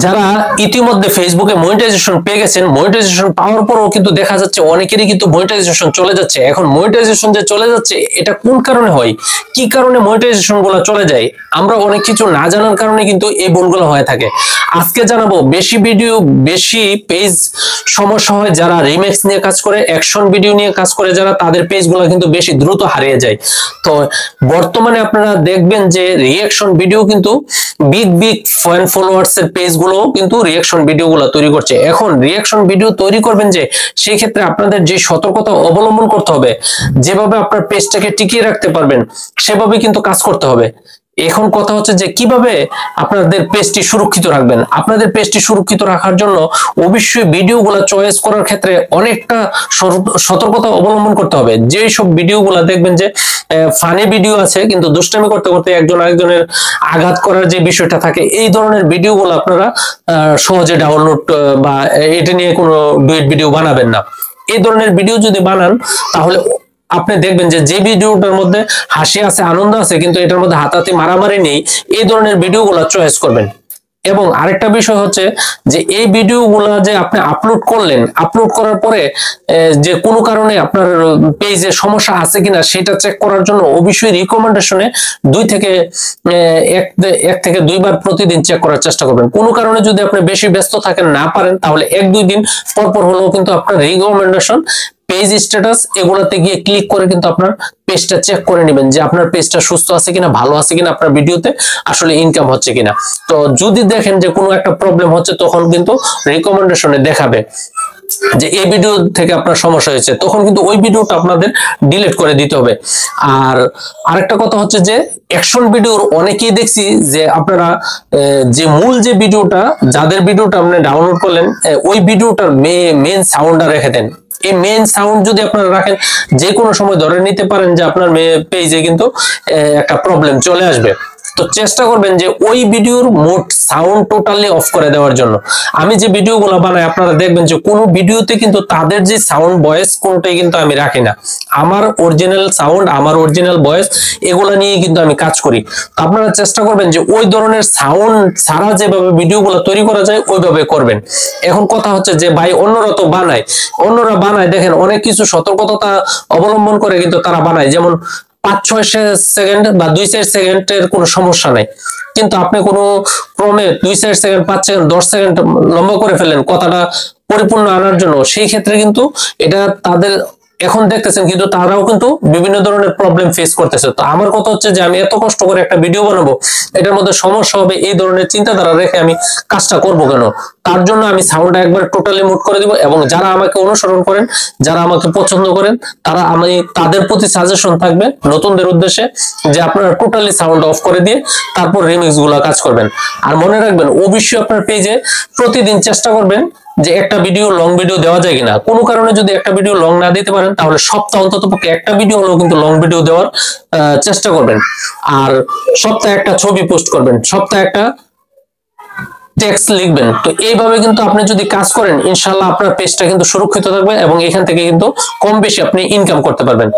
যারা ইতিমধ্যে ফেসবুকে মনিটাইজেশন পেয়ে গেছেন, মনিটাইজেশন পাওয়ার পরও কিন্তু দেখা যাচ্ছে অনেকেরই কিন্তু মনিটাইজেশন চলে যাচ্ছে। এখন মনিটাইজেশন যে চলে যাচ্ছে এটা কোন কারণে হয়, কি কারণে মনিটাইজেশন গুলো চলে যায়, আমরা অনেক কিছু না জানার কারণে কিন্তু এই ভুলগুলো হয়ে থাকে। আজকে জানাবো বেশি ভিডিও বেশি পেজ সমস্যা হয় যারা রিমেক্স নিয়ে কাজ করে, অ্যাকশন ভিডিও নিয়ে কাজ করে যারা, তাদের পেজগুলো কিন্তু বেশি দ্রুত হারিয়ে যায়। তো বর্তমানে আপনারা দেখবেন যে রিঅ্যাকশন ভিডিও কিন্তু বিগ বিগ ফ্যান ফলোয়ার্স এর পেজ গুলো কিন্তু রিঅ্যাকশন ভিডিও গুলো তৈরি করছে। এখন রিঅ্যাকশন ভিডিও তৈরি করবেন যে সেই ক্ষেত্রে আপনাদের যে সতর্কতা অবলম্বন করতে হবে, যেভাবে আপনার পেজটাকে টিকিয়ে রাখতে পারবেন সেভাবে কিন্তু কাজ করতে হবে। এখন কথা হচ্ছে যে কিভাবে আপনাদের পেজটি সুরক্ষিত রাখবেন। আপনাদের পেজটি সুরক্ষিত রাখার জন্য অবশ্যই ভিডিওগুলো চয়েস করার ক্ষেত্রে অনেকটা সতর্কতা অবলম্বন করতে হবে। যে সব ভিডিওগুলো দেখবেন যে ফানি ভিডিও আছে কিন্তু দুষ্টামি করতে করতে একজন আরেকজনের আঘাত করার যে বিষয়টা থাকে, এই ধরনের ভিডিওগুলো আপনারা সহজে ডাউনলোড বা এটা নিয়ে কোনো ডুয়েট ভিডিও বানাবেন না। এই ধরনের ভিডিও যদি বানান তাহলে আপনি দেখবেন যে যে ভিডিওটার মধ্যে হাসি আছে, আনন্দ আছে, কিন্তু এটার মধ্যে হাতাহাতি মারামারি নেই, এই ধরনের ভিডিওগুলো চয়েস করবেন। এবং আরেকটা বিষয় হচ্ছে যে এই ভিডিওগুলো যে আপনি আপলোড করলেন, আপলোড করার পরে যে কোনো কারণে আপনার পেজে সমস্যা আছে কিনা সেটা চেক করার জন্য অবশ্যই রিকমেন্ডেশনে 1 থেকে 2 বার প্রতিদিন চেক করার চেষ্টা করবেন। কোনো কারণে যদি আপনি বেশি ব্যস্ত থাকেন, না পারেন, তাহলে 1-2 দিন পর পর হলেও কিন্তু আপনার রিকমেন্ডেশন, পেজ স্ট্যাটাস এগুলাতে গিয়ে ক্লিক করে কিন্তু আপনার পেজটা চেক করে নেবেন যে আপনার পেজটা সুস্থ আছে কিনা, ভালো আছে কিনা, আপনার ভিডিওতে আসলে ইনকাম হচ্ছে কিনা। তো যদি দেখেন যে কোনো একটা প্রবলেম হচ্ছে তখন কিন্তু রিকমেন্ডেশনে দেখাবে যে এই ভিডিও থেকে আপনার সমস্যা হয়েছে, তখন কিন্তু ওই ভিডিওটা আপনাদের ডিলিট করে দিতে হবে। আর আরেকটা কথা হচ্ছে যে অ্যাকশন ভিডিওর অনেকেই দেখছি যে আপনারা যে মূল যে ভিডিওটা, যাদের ভিডিওটা আপনি ডাউনলোড করলেন, ওই ভিডিওটার মেন সাউন্ডটা রেখে দেন। এই মেন সাউন্ড যদি আপনারা রাখেন, যে কোনো সময় ধরে নিতে পারেন যে আপনার পেজে কিন্তু একটা প্রবলেম চলে আসবে। তো চেষ্টা করবেন যে ওই ভিডিওর মোড সাউন্ড টোটালি অফ করে দেওয়ার জন্য। আমি যে ভিডিওগুলো বানাই আপনারা দেখবেন যে কোনো ভিডিওতে কিন্তু তাদের যে সাউন্ড ভয়েস কোনটাই কিন্তু আমি রাখি না। আমার অরিজিনাল সাউন্ড, আমার অরিজিনাল ভয়েস এগুলা নিয়ে কিন্তু আমি কাজ করি। তো আপনারা চেষ্টা করবেন যে ওই ধরনের সাউন্ড ছাড়া যেভাবে ভিডিওগুলো তৈরি করা যায় ওইভাবে করবেন। এখন কথা হচ্ছে যে ভাই অন্যরা তো বানায়, অন্যরা বানায় দেখেন অনেক কিছু সতর্কতা অবলম্বন করে কিন্তু তারা বানায়, যেমন 5-6 সেকেন্ড বা 2-4 সেকেন্ডের কোনো সমস্যা নাই, কিন্তু আপনি কোনো ক্রমে 2-4 সেকেন্ড, 5 সেকেন্ড, 10 সেকেন্ড লম্বা করে ফেলেন কথাটা পরিপূর্ণ আনার জন্য, সেই ক্ষেত্রে কিন্তু এটা তাদের এখন দেখতেছেন কিন্তু তারাও কিন্তু বিভিন্ন ধরনের প্রবলেম ফেস করতেছে। তো আমার কথা হচ্ছে যে আমি এত কষ্ট করে একটা ভিডিও বানাবো, এটার মধ্যে সমস্যা হবে, এই ধরনের চিন্তাধারা রেখে আমি কাজটা করব কেন? তার জন্য আমি সাউন্ডটা একবার টোটালি মুট করে দিব। এবং যারা আমাকে অনুসরণ করেন, যারা আমাকে পছন্দ করেন, তারা আমি তাদের প্রতি সাজেশন থাকবে নতুনদের উদ্দেশ্যে যে আপনারা টোটালি সাউন্ড অফ করে দিয়ে তারপর রিমিক্স গুলা কাজ করবেন। আর মনে রাখবেন অবশ্যই আপনার পেজে প্রতিদিন চেষ্টা করবেন যে একটা ভিডিও লং ভিডিও দেওয়া যায় কিনা। কোনো কারণে যদি একটা ভিডিও লং না দিতে পারেন তাহলে সপ্তাহে অন্তত পক্ষে একটা ভিডিও হলেও কিন্তু লং ভিডিও দেওয়ার চেষ্টা করবেন। আর সপ্তাহে একটা ছবি পোস্ট করবেন, সপ্তাহে একটা টেক্সট লিখবেন। তো এইভাবে কিন্তু আপনি যদি কাজ করেন ইনশাআল্লাহ আপনার পেজটা কিন্তু সুরক্ষিত থাকবে এবং এখান থেকে কিন্তু কম বেশি আপনি ইনকাম করতে পারবেন।